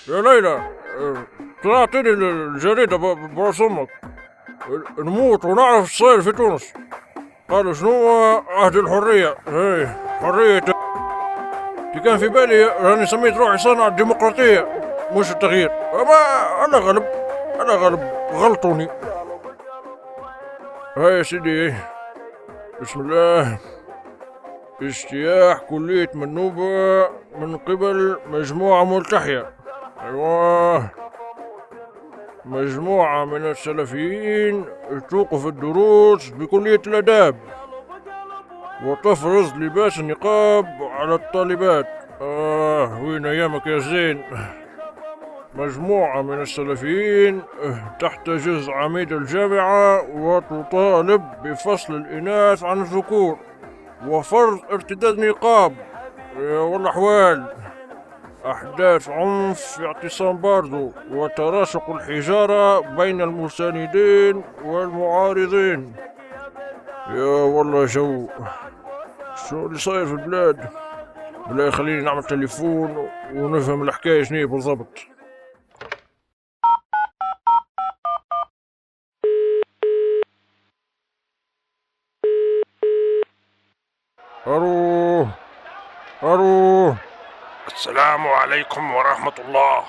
يا ليلى، طلعتني الجريدة براس أمك. نموت ونعرف ايش صاير في تونس. قالوا شنو عهد الحرية، هي حرية. كان في بالي راني سميت روحي صانع الديمقراطية مش التغيير. أما أنا غلب غلطوني. هاي يا سيدي، بسم الله. اجتياح كلية منوبة من قبل مجموعة ملتحية. أيوة، مجموعة من السلفيين توقف الدروس بكلية الآداب وتفرض لباس النقاب على الطالبات. وين أيامك يا زين. مجموعة من السلفيين تحتجز عميد الجامعة وتطالب بفصل الإناث عن الذكور وفرض ارتداد نقاب. والأحوال أحداث عنف في اعتصام باردو وتراشق الحجارة بين المساندين والمعارضين. يا والله شو اللي صاير في البلاد. بالله خليني نعمل تليفون ونفهم الحكاية شنو بالضبط. الو. السلام عليكم ورحمة الله.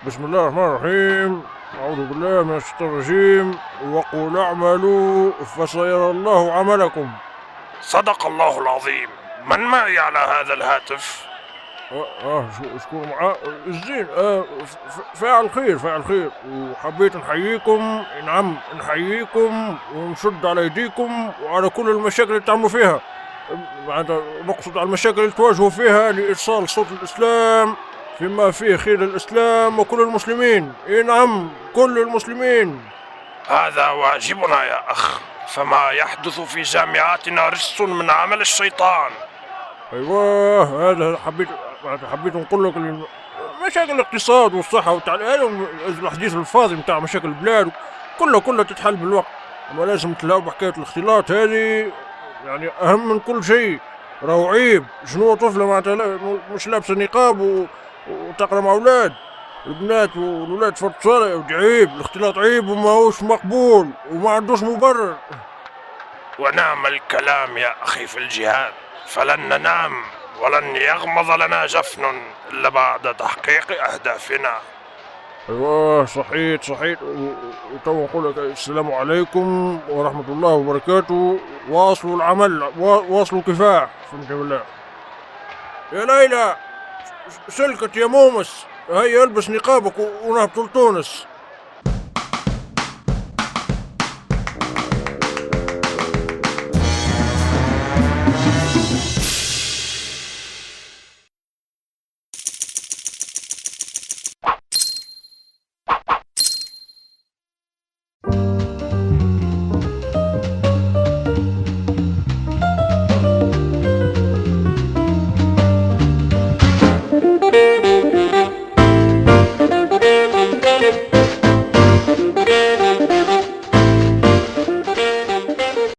بسم الله الرحمن الرحيم. أعوذ بالله من الشيطان الرجيم. وقل اعملوا فسيرى الله عملكم. صدق الله العظيم. من معي على هذا الهاتف؟ شكون معاه؟ الزين. فاعل خير وحبيت نحييكم. نعم نحييكم ونشد على يديكم وعلى كل المشاكل اللي تعملوا فيها. نقصد على المشاكل اللي تواجهوا فيها لإرسال صوت الإسلام فيما فيه خير الإسلام وكل المسلمين. نعم كل المسلمين. هذا واجبنا يا أخ، فما يحدث في جامعاتنا رجس من عمل الشيطان. أيوة، هذا حبيت نقول لك مشاكل الاقتصاد والصحة والتعليم، الحديث الفاضي متاع مشاكل البلاد كلها تتحل بالوقت. أما لازم تلاقوا بحكاية الاختلاط هذه، يعني أهم من كل شيء. راهو عيب شنو طفلة معناتها مش لابسة نقاب وتقرا مع أولاد البنات والولاد في الصالة. عيب الاختلاط، عيب وما هوش مقبول وما عندوش مبرر. ونعم الكلام يا أخي في الجهاد، فلن ننام ولن يغمض لنا جفن إلا بعد تحقيق أهدافنا. ايوه صحيت. وتو نقول لك السلام عليكم ورحمة الله وبركاته. واصلوا العمل، واصلوا الكفاح. فهمت بالله. يا ليلى، سلكت يا مومس. هيا البس نقابك ونهبط لتونس.